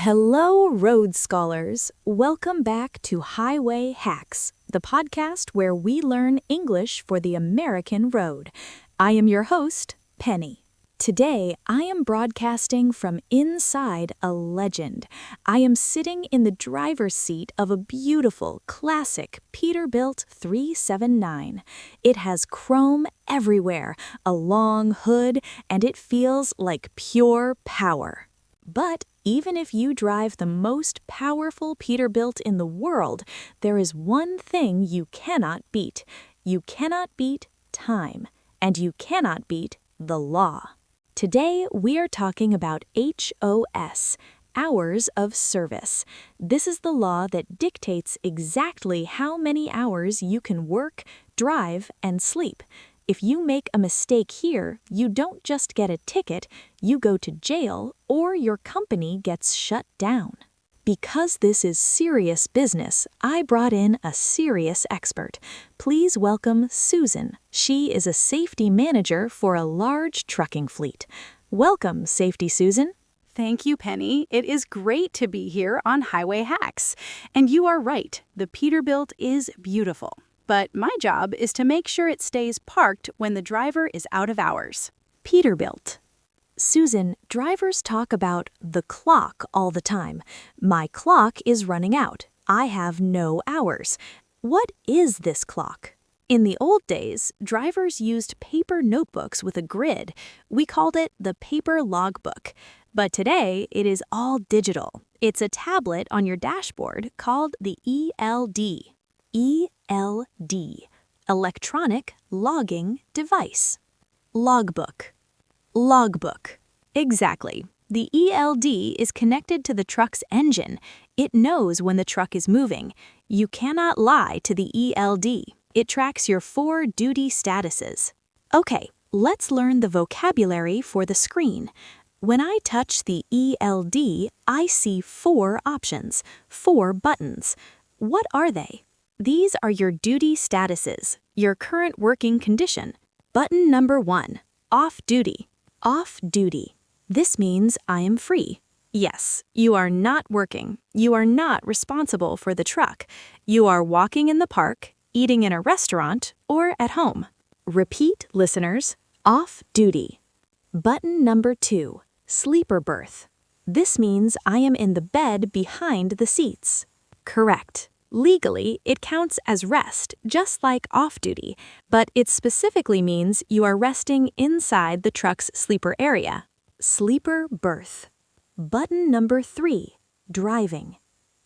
Hello, road scholars. Welcome back to Highway Hacks, the podcast where we learn English for the American road. I am your host, Penny. Today, I am broadcasting from inside a legend. I am sitting in the driver's seat of a beautiful, classic Peterbilt 379. It has chrome everywhere, a long hood, and it feels like pure power. But even if you drive the most powerful Peterbilt in the world, there is one thing you cannot beat. You cannot beat time, and you cannot beat the law. Today, we are talking about HOS, Hours of Service. This is the law that dictates exactly how many hours you can work, drive, and sleep. If you make a mistake here, you don't just get a ticket, you go to jail, or your company gets shut down. Because this is serious business, I brought in a serious expert. Please welcome Susan. She is a safety manager for a large trucking fleet. Welcome, Safety Susan. Thank you, Penny. It is great to be here on Highway Hacks. And you are right, the Peterbilt is beautiful. But my job is to make sure it stays parked when the driver is out of hours. Peterbilt. Susan, drivers talk about the clock all the time. My clock is running out. I have no hours. What is this clock? In the old days, drivers used paper notebooks with a grid. We called it the paper logbook. But today, it is all digital. It's a tablet on your dashboard called the ELD. ELD, Electronic Logging Device. Logbook. Logbook. Exactly. The ELD is connected to the truck's engine. It knows when the truck is moving. You cannot lie to the ELD. It tracks your 4 duty statuses. Okay, let's learn the vocabulary for the screen. When I touch the ELD, I see 4 options, 4 buttons. What are they? These are your duty statuses, your current working condition. Button number 1, off duty. Off duty. This means I am free. Yes, you are not working. You are not responsible for the truck. You are walking in the park, eating in a restaurant, or at home. Repeat, listeners, off duty. Button number 2, sleeper berth. This means I am in the bed behind the seats. Correct. Legally, it counts as rest, just like off-duty, but it specifically means you are resting inside the truck's sleeper area. Sleeper berth. Button number 3, driving.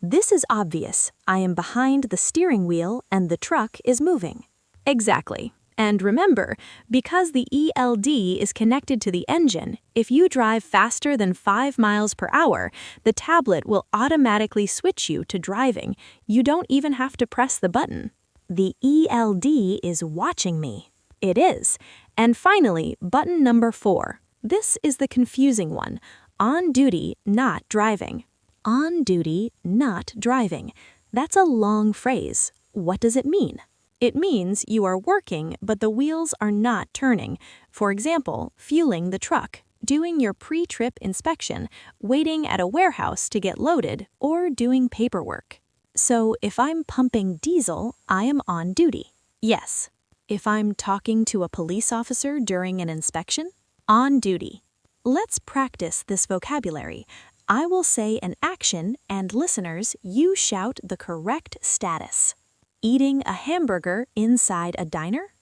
This is obvious. I am behind the steering wheel and the truck is moving. Exactly. And remember, because the ELD is connected to the engine, if you drive faster than 5 miles per hour, the tablet will automatically switch you to driving. You don't even have to press the button. The ELD is watching me. It is. And finally, button number 4. This is the confusing one. On duty, not driving. On duty, not driving. That's a long phrase. What does it mean? It means you are working, but the wheels are not turning. For example, fueling the truck, doing your pre-trip inspection, waiting at a warehouse to get loaded, or doing paperwork. So if I'm pumping diesel, I am on duty. Yes. If I'm talking to a police officer during an inspection, on duty. Let's practice this vocabulary. I will say an action, and listeners, you shout the correct status. Eating a hamburger inside a diner?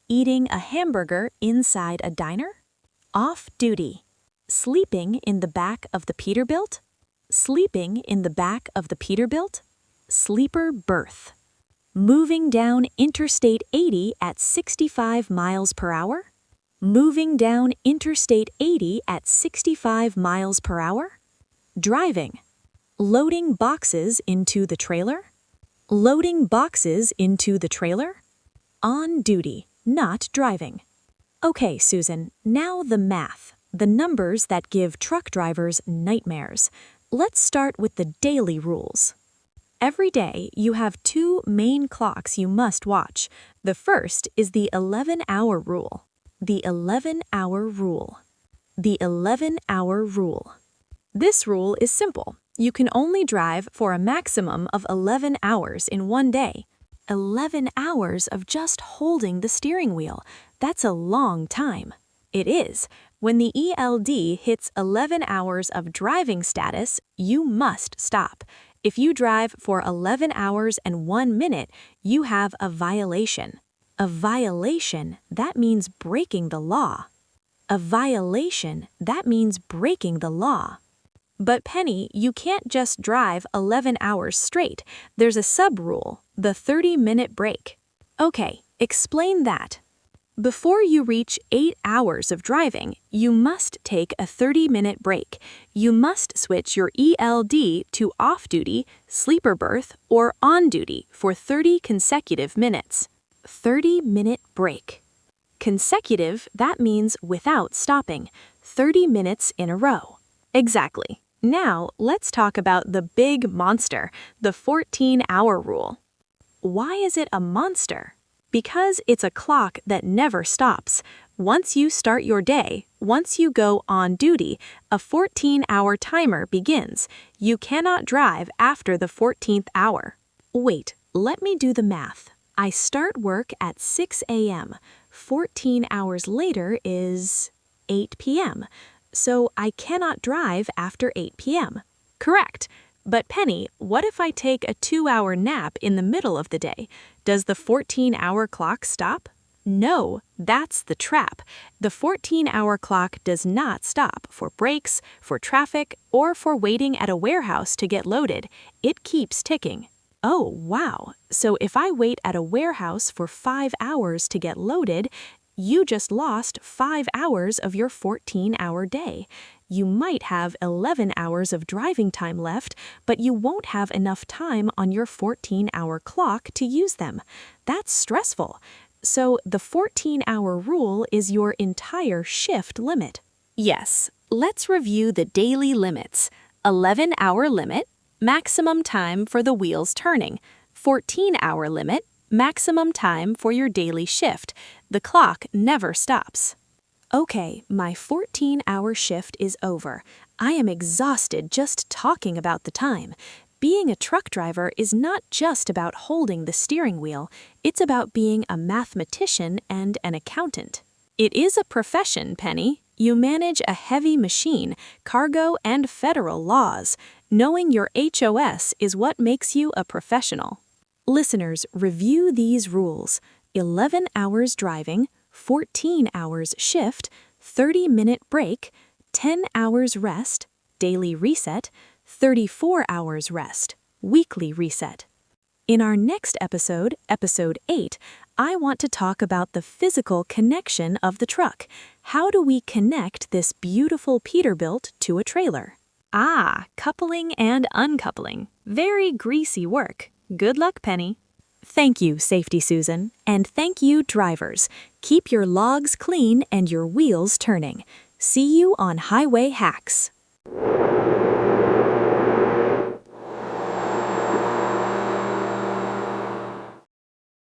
Eating a hamburger inside a diner? Off duty. Sleeping in the back of the Peterbilt? Sleeping in the back of the Peterbilt? Sleeper berth. Moving down Interstate 80 at 65 miles per hour? Moving down Interstate 80 at 65 miles per hour? Driving. Loading boxes into the trailer? Loading boxes into the trailer? On duty, not driving. Okay, Susan, now the math, the numbers that give truck drivers nightmares. Let's start with the daily rules. Every day, you have 2 main clocks you must watch. The first is the 11-hour rule. The 11-hour rule. The 11-hour rule. This rule is simple. You can only drive for a maximum of 11 hours in one day. 11 hours of just holding the steering wheel. That's a long time. It is. When the ELD hits 11 hours of driving status, you must stop. If you drive for 11 hours and 1 minute, you have a violation. A violation, that means breaking the law. A violation, that means breaking the law. But Penny, you can't just drive 11 hours straight. There's a sub-rule, the 30-minute break. Okay, explain that. Before you reach 8 hours of driving, you must take a 30-minute break. You must switch your ELD to off-duty, sleeper berth, or on-duty for 30 consecutive minutes. 30-minute break. Consecutive, that means without stopping. 30 minutes in a row. Exactly. Now, let's talk about the big monster, the 14-hour rule. Why is it a monster? Because it's a clock that never stops. Once you start your day, once you go on duty, a 14-hour timer begins. You cannot drive after the 14th hour. Wait, let me do the math. I start work at 6 a.m. 14 hours later is 8 p.m. So I cannot drive after 8 p.m. Correct. But Penny, what if I take a 2-hour nap in the middle of the day? Does the 14-hour clock stop? No, that's the trap. The 14-hour clock does not stop for breaks, for traffic, or for waiting at a warehouse to get loaded. It keeps ticking. Oh, wow. So if I wait at a warehouse for 5 hours to get loaded, you just lost 5 hours of your 14-hour day. You might have 11 hours of driving time left, but you won't have enough time on your 14-hour clock to use them. That's stressful. So the 14-hour rule is your entire shift limit. Yes, let's review the daily limits. 11-hour limit, maximum time for the wheels turning. 14-hour limit, maximum time for your daily shift. The clock never stops. Okay, my 14-hour shift is over. I am exhausted just talking about the time. Being a truck driver is not just about holding the steering wheel. It's about being a mathematician and an accountant. It is a profession, Penny. You manage a heavy machine, cargo, and federal laws. Knowing your HOS is what makes you a professional. Listeners, review these rules. 11 hours driving, 14 hours shift, 30-minute break, 10 hours rest, daily reset, 34 hours rest, weekly reset. In our next episode, episode 8, I want to talk about the physical connection of the truck. How do we connect this beautiful Peterbilt to a trailer? Ah, coupling and uncoupling. Very greasy work. Good luck, Penny. Thank you, Safety Susan, and thank you, drivers. Keep your logs clean and your wheels turning. See you on Highway Hacks.